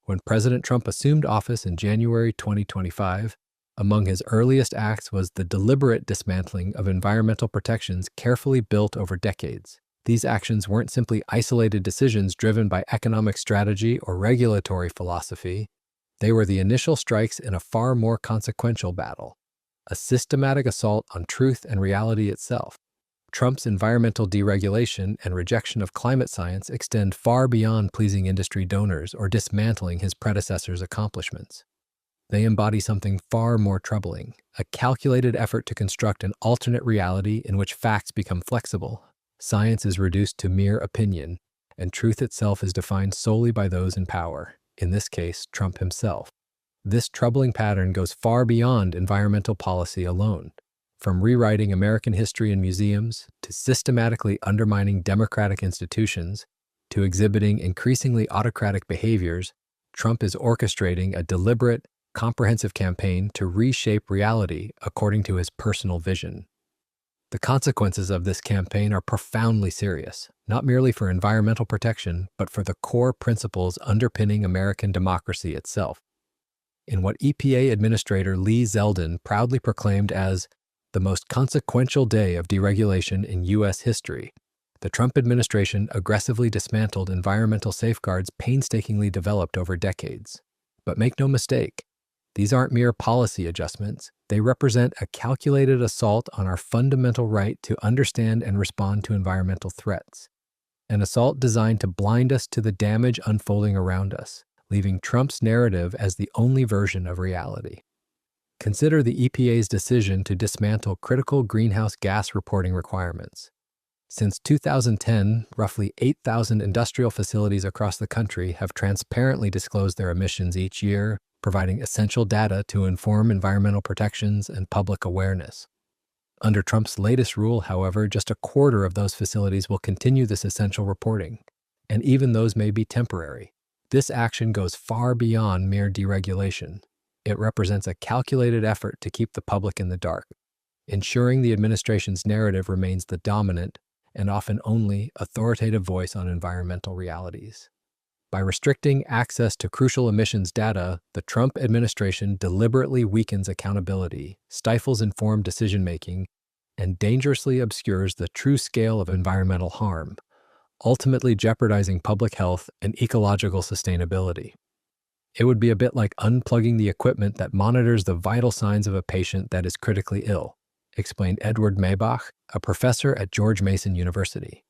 When President Trump assumed office in January 2025, among his earliest acts was the deliberate dismantling of environmental protections carefully built over decades. These actions weren't simply isolated decisions driven by economic strategy or regulatory philosophy. They were the initial strikes in a far more consequential battle, a systematic assault on truth and reality itself. Trump's environmental deregulation and rejection of climate science extend far beyond pleasing industry donors or dismantling his predecessor's accomplishments. They embody something far more troubling, a calculated effort to construct an alternate reality in which facts become flexible, science is reduced to mere opinion, and truth itself is defined solely by those in power, in this case, Trump himself. This troubling pattern goes far beyond environmental policy alone. From rewriting American history in museums, to systematically undermining democratic institutions, to exhibiting increasingly autocratic behaviors, Trump is orchestrating a deliberate, comprehensive campaign to reshape reality according to his personal vision. The consequences of this campaign are profoundly serious, not merely for environmental protection, but for the core principles underpinning American democracy itself. In what EPA Administrator Lee Zeldin proudly proclaimed as the most consequential day of deregulation in U.S. history, the Trump administration aggressively dismantled environmental safeguards painstakingly developed over decades. But make no mistake, these aren't mere policy adjustments. They represent a calculated assault on our fundamental right to understand and respond to environmental threats. An assault designed to blind us to the damage unfolding around us, leaving Trump's narrative as the only version of reality. Consider the EPA's decision to dismantle critical greenhouse gas reporting requirements. Since 2010, roughly 8,000 industrial facilities across the country have transparently disclosed their emissions each year, providing essential data to inform environmental protections and public awareness. Under Trump's latest rule, however, just a quarter of those facilities will continue this essential reporting, and even those may be temporary. This action goes far beyond mere deregulation. It represents a calculated effort to keep the public in the dark, ensuring the administration's narrative remains the dominant and often only authoritative voice on environmental realities. By restricting access to crucial emissions data, the Trump administration deliberately weakens accountability, stifles informed decision-making, and dangerously obscures the true scale of environmental harm, ultimately jeopardizing public health and ecological sustainability. It would be a bit like unplugging the equipment that monitors the vital signs of a patient that is critically ill, explained Edward Maybach, a professor at George Mason University.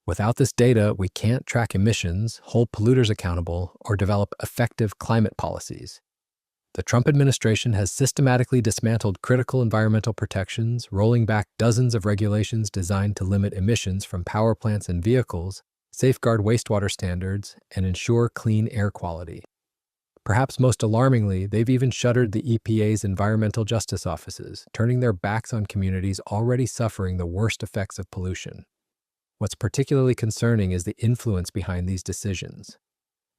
Without this data, we can't track emissions, hold polluters accountable, or develop effective climate policies. The Trump administration has systematically dismantled critical environmental protections, rolling back dozens of regulations designed to limit emissions from power plants and vehicles, safeguard wastewater standards, and ensure clean air quality. Perhaps most alarmingly, they've even shuttered the EPA's environmental justice offices, turning their backs on communities already suffering the worst effects of pollution. What's particularly concerning is the influence behind these decisions.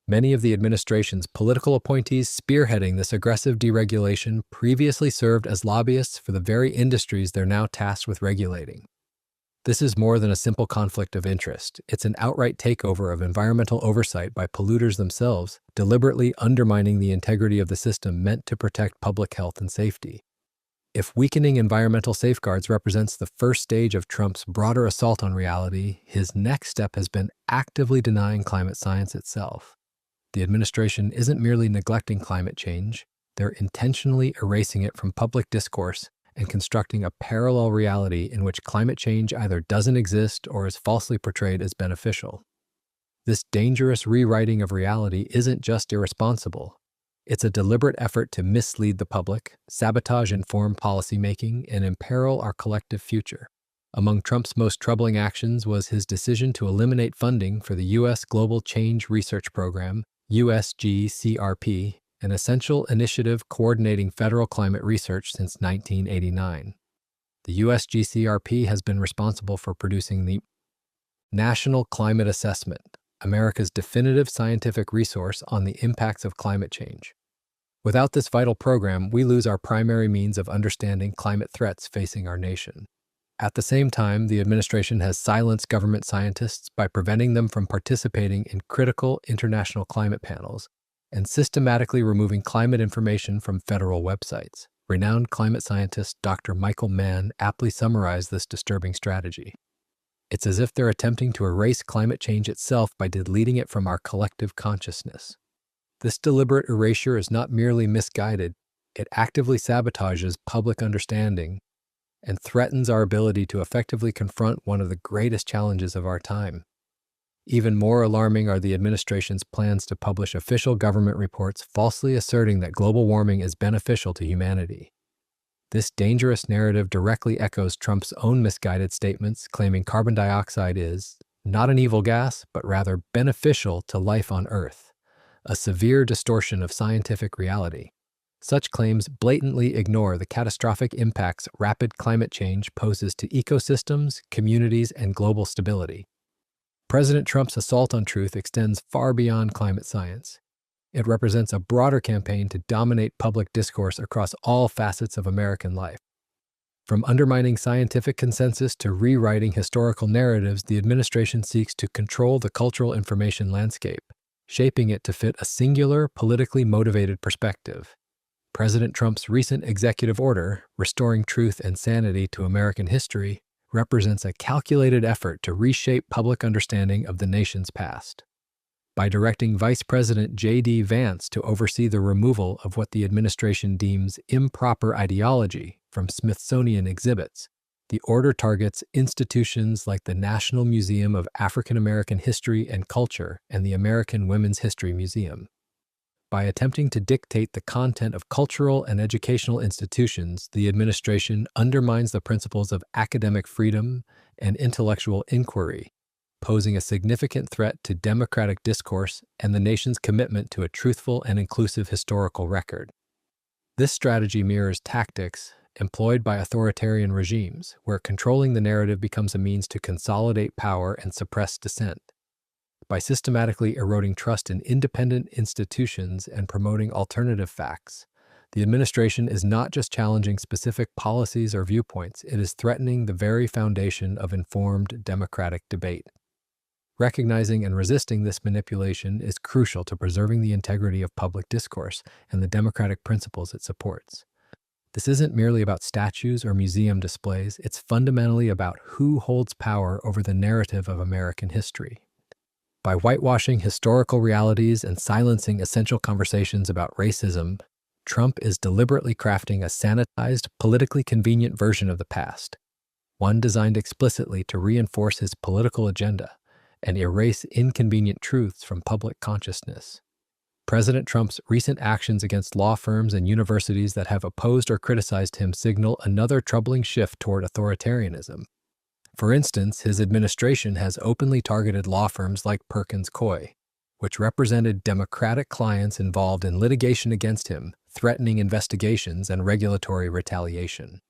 Many of the administration's political appointees spearheading this aggressive deregulation previously served as lobbyists for the very industries they're now tasked with regulating. This is more than a simple conflict of interest. It's an outright takeover of environmental oversight by polluters themselves, deliberately undermining the integrity of the system meant to protect public health and safety. If weakening environmental safeguards represents the first stage of Trump's broader assault on reality, his next step has been actively denying climate science itself. The administration isn't merely neglecting climate change, they're intentionally erasing it from public discourse and constructing a parallel reality in which climate change either doesn't exist or is falsely portrayed as beneficial. This dangerous rewriting of reality isn't just irresponsible. It's a deliberate effort to mislead the public, sabotage informed policymaking, and imperil our collective future. Among Trump's most troubling actions was his decision to eliminate funding for the U.S. Global Change Research Program, USGCRP, an essential initiative coordinating federal climate research since 1989. The USGCRP has been responsible for producing the National Climate Assessment, America's definitive scientific resource on the impacts of climate change. Without this vital program, we lose our primary means of understanding climate threats facing our nation. At the same time, the administration has silenced government scientists by preventing them from participating in critical international climate panels, and systematically removing climate information from federal websites. Renowned climate scientist Dr. Michael Mann aptly summarized this disturbing strategy. It's as if they're attempting to erase climate change itself by deleting it from our collective consciousness. This deliberate erasure is not merely misguided, it actively sabotages public understanding and threatens our ability to effectively confront one of the greatest challenges of our time. Even more alarming are the administration's plans to publish official government reports falsely asserting that global warming is beneficial to humanity. This dangerous narrative directly echoes Trump's own misguided statements claiming carbon dioxide is not an evil gas, but rather beneficial to life on Earth, a severe distortion of scientific reality. Such claims blatantly ignore the catastrophic impacts rapid climate change poses to ecosystems, communities, and global stability. President Trump's assault on truth extends far beyond climate science. It represents a broader campaign to dominate public discourse across all facets of American life. From undermining scientific consensus to rewriting historical narratives, the administration seeks to control the cultural information landscape, shaping it to fit a singular, politically motivated perspective. President Trump's recent executive order, restoring truth and sanity to American history, represents a calculated effort to reshape public understanding of the nation's past. By directing Vice President J.D. Vance to oversee the removal of what the administration deems improper ideology from Smithsonian exhibits, the order targets institutions like the National Museum of African American History and Culture and the American Women's History Museum. By attempting to dictate the content of cultural and educational institutions, the administration undermines the principles of academic freedom and intellectual inquiry, posing a significant threat to democratic discourse and the nation's commitment to a truthful and inclusive historical record. This strategy mirrors tactics employed by authoritarian regimes, where controlling the narrative becomes a means to consolidate power and suppress dissent. By systematically eroding trust in independent institutions and promoting alternative facts, the administration is not just challenging specific policies or viewpoints, it is threatening the very foundation of informed democratic debate. Recognizing and resisting this manipulation is crucial to preserving the integrity of public discourse and the democratic principles it supports. This isn't merely about statues or museum displays, it's fundamentally about who holds power over the narrative of American history. By whitewashing historical realities and silencing essential conversations about racism, Trump is deliberately crafting a sanitized, politically convenient version of the past, one designed explicitly to reinforce his political agenda and erase inconvenient truths from public consciousness. President Trump's recent actions against law firms and universities that have opposed or criticized him signal another troubling shift toward authoritarianism. For instance, his administration has openly targeted law firms like Perkins Coie, which represented Democratic clients involved in litigation against him, threatening investigations and regulatory retaliation.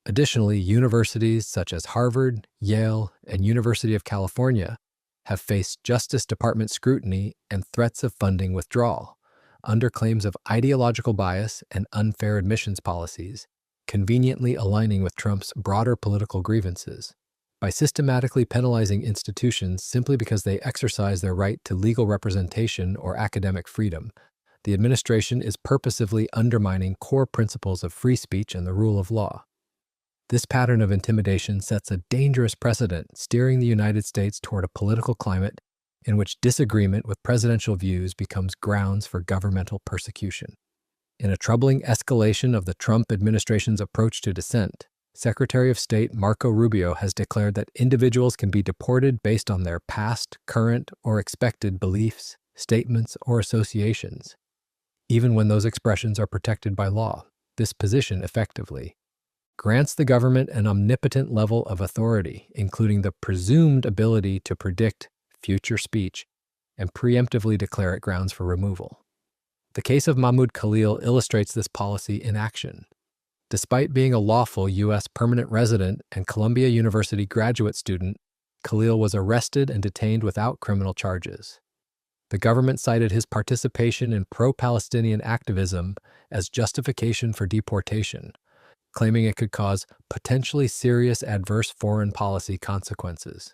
Additionally, universities such as Harvard, Yale, and University of California have faced Justice Department scrutiny and threats of funding withdrawal, under claims of ideological bias and unfair admissions policies, conveniently aligning with Trump's broader political grievances. By systematically penalizing institutions simply because they exercise their right to legal representation or academic freedom, the administration is purposively undermining core principles of free speech and the rule of law. This pattern of intimidation sets a dangerous precedent, steering the United States toward a political climate in which disagreement with presidential views becomes grounds for governmental persecution. In a troubling escalation of the Trump administration's approach to dissent, Secretary of State Marco Rubio has declared that individuals can be deported based on their past, current, or expected beliefs, statements, or associations, even when those expressions are protected by law. This position effectively grants the government an omnipotent level of authority, including the presumed ability to predict future speech and preemptively declare it grounds for removal. The case of Mahmoud Khalil illustrates this policy in action. Despite being a lawful U.S. permanent resident and Columbia University graduate student, Khalil was arrested and detained without criminal charges. The government cited his participation in pro-Palestinian activism as justification for deportation, claiming it could cause potentially serious adverse foreign policy consequences.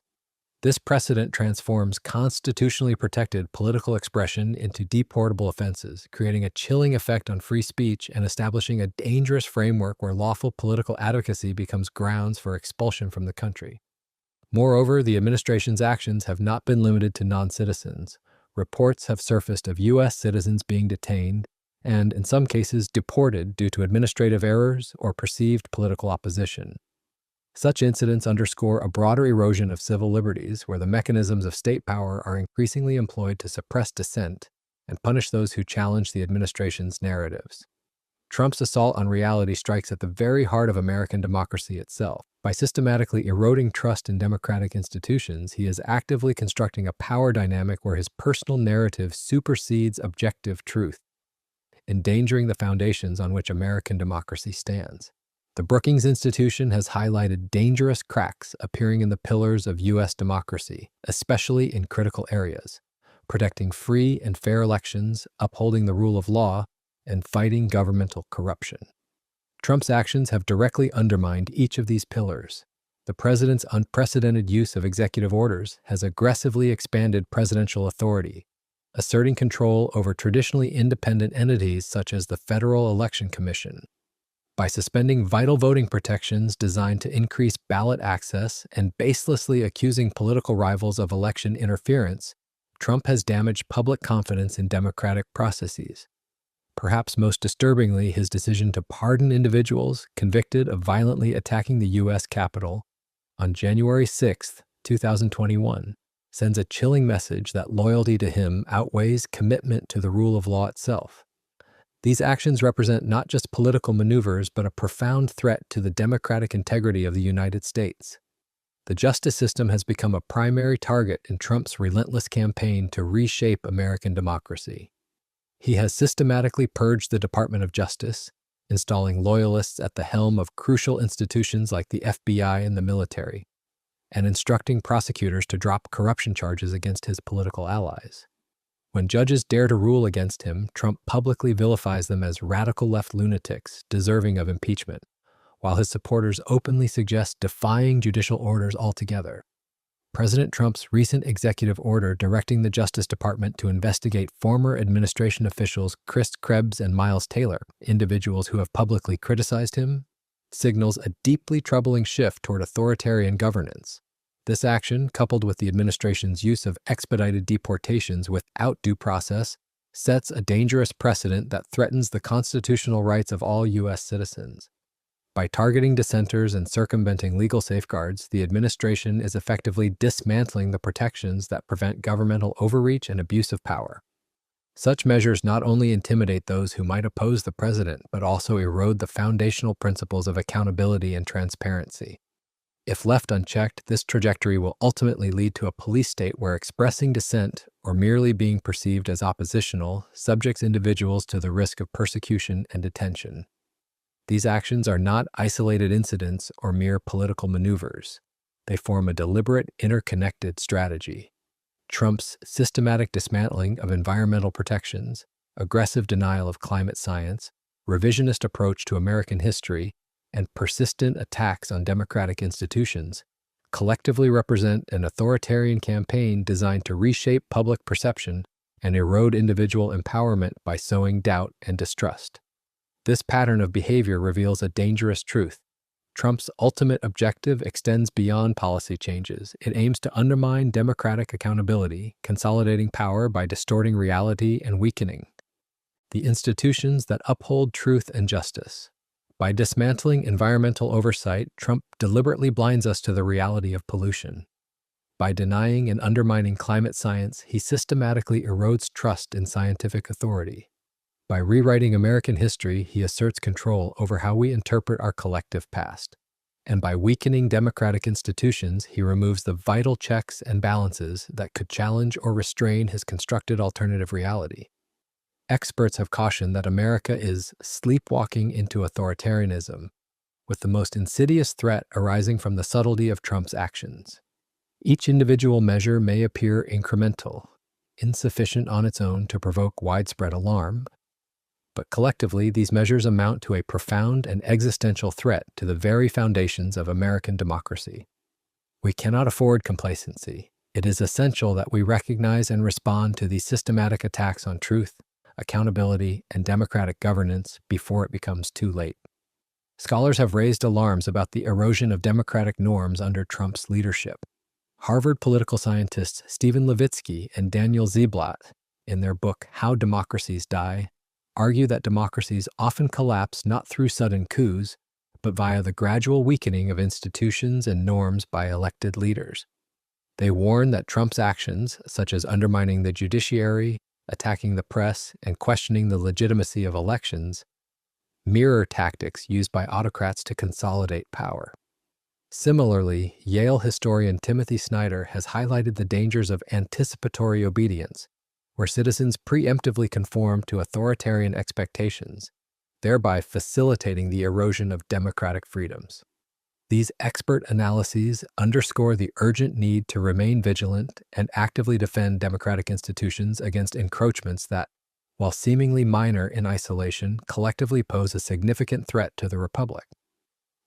This precedent transforms constitutionally protected political expression into deportable offenses, creating a chilling effect on free speech and establishing a dangerous framework where lawful political advocacy becomes grounds for expulsion from the country. Moreover, the administration's actions have not been limited to non-citizens. Reports have surfaced of U.S. citizens being detained and, in some cases, deported due to administrative errors or perceived political opposition. Such incidents underscore a broader erosion of civil liberties where the mechanisms of state power are increasingly employed to suppress dissent and punish those who challenge the administration's narratives. Trump's assault on reality strikes at the very heart of American democracy itself. By systematically eroding trust in democratic institutions, he is actively constructing a power dynamic where his personal narrative supersedes objective truth, endangering the foundations on which American democracy stands. The Brookings Institution has highlighted dangerous cracks appearing in the pillars of U.S. democracy, especially in critical areas: protecting free and fair elections, upholding the rule of law, and fighting governmental corruption. Trump's actions have directly undermined each of these pillars. The president's unprecedented use of executive orders has aggressively expanded presidential authority, asserting control over traditionally independent entities such as the Federal Election Commission. By suspending vital voting protections designed to increase ballot access and baselessly accusing political rivals of election interference, Trump has damaged public confidence in democratic processes. Perhaps most disturbingly, his decision to pardon individuals convicted of violently attacking the U.S. Capitol on January 6, 2021, sends a chilling message that loyalty to him outweighs commitment to the rule of law itself. These actions represent not just political maneuvers, but a profound threat to the democratic integrity of the United States. The justice system has become a primary target in Trump's relentless campaign to reshape American democracy. He has systematically purged the Department of Justice, installing loyalists at the helm of crucial institutions like the FBI and the military, and instructing prosecutors to drop corruption charges against his political allies. When judges dare to rule against him, Trump publicly vilifies them as radical left lunatics deserving of impeachment, while his supporters openly suggest defying judicial orders altogether. President Trump's recent executive order directing the Justice Department to investigate former administration officials Chris Krebs and Miles Taylor, individuals who have publicly criticized him, signals a deeply troubling shift toward authoritarian governance. This action, coupled with the administration's use of expedited deportations without due process, sets a dangerous precedent that threatens the constitutional rights of all U.S. citizens. By targeting dissenters and circumventing legal safeguards, the administration is effectively dismantling the protections that prevent governmental overreach and abuse of power. Such measures not only intimidate those who might oppose the president, but also erode the foundational principles of accountability and transparency. If left unchecked, this trajectory will ultimately lead to a police state where expressing dissent or merely being perceived as oppositional subjects individuals to the risk of persecution and detention. These actions are not isolated incidents or mere political maneuvers. They form a deliberate, interconnected strategy. Trump's systematic dismantling of environmental protections, aggressive denial of climate science, revisionist approach to American history, and persistent attacks on democratic institutions collectively represent an authoritarian campaign designed to reshape public perception and erode individual empowerment by sowing doubt and distrust. This pattern of behavior reveals a dangerous truth. Trump's ultimate objective extends beyond policy changes. It aims to undermine democratic accountability, consolidating power by distorting reality and weakening the institutions that uphold truth and justice. By dismantling environmental oversight, Trump deliberately blinds us to the reality of pollution. By denying and undermining climate science, he systematically erodes trust in scientific authority. By rewriting American history, he asserts control over how we interpret our collective past. And by weakening democratic institutions, he removes the vital checks and balances that could challenge or restrain his constructed alternative reality. Experts have cautioned that America is sleepwalking into authoritarianism, with the most insidious threat arising from the subtlety of Trump's actions. Each individual measure may appear incremental, insufficient on its own to provoke widespread alarm, but collectively these measures amount to a profound and existential threat to the very foundations of American democracy. We cannot afford complacency. It is essential that we recognize and respond to these systematic attacks on truth, accountability, and democratic governance before it becomes too late. Scholars have raised alarms about the erosion of democratic norms under Trump's leadership. Harvard political scientists Stephen Levitsky and Daniel Ziblatt, in their book How Democracies Die, argue that democracies often collapse not through sudden coups, but via the gradual weakening of institutions and norms by elected leaders. They warn that Trump's actions, such as undermining the judiciary, attacking the press, and questioning the legitimacy of elections, mirror tactics used by autocrats to consolidate power. Similarly, Yale historian Timothy Snyder has highlighted the dangers of anticipatory obedience, where citizens preemptively conform to authoritarian expectations, thereby facilitating the erosion of democratic freedoms. These expert analyses underscore the urgent need to remain vigilant and actively defend democratic institutions against encroachments that, while seemingly minor in isolation, collectively pose a significant threat to the republic.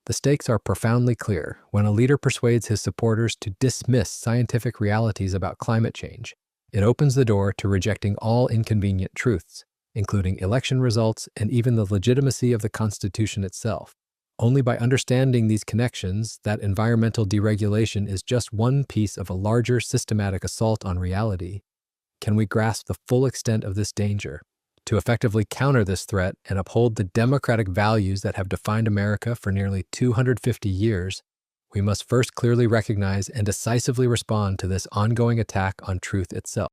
The stakes are profoundly clear. When a leader persuades his supporters to dismiss scientific realities about climate change, it opens the door to rejecting all inconvenient truths, including election results and even the legitimacy of the Constitution itself. Only by understanding these connections, that environmental deregulation is just one piece of a larger systematic assault on reality, can we grasp the full extent of this danger. To effectively counter this threat and uphold the democratic values that have defined America for nearly 250 years, we must first clearly recognize and decisively respond to this ongoing attack on truth itself.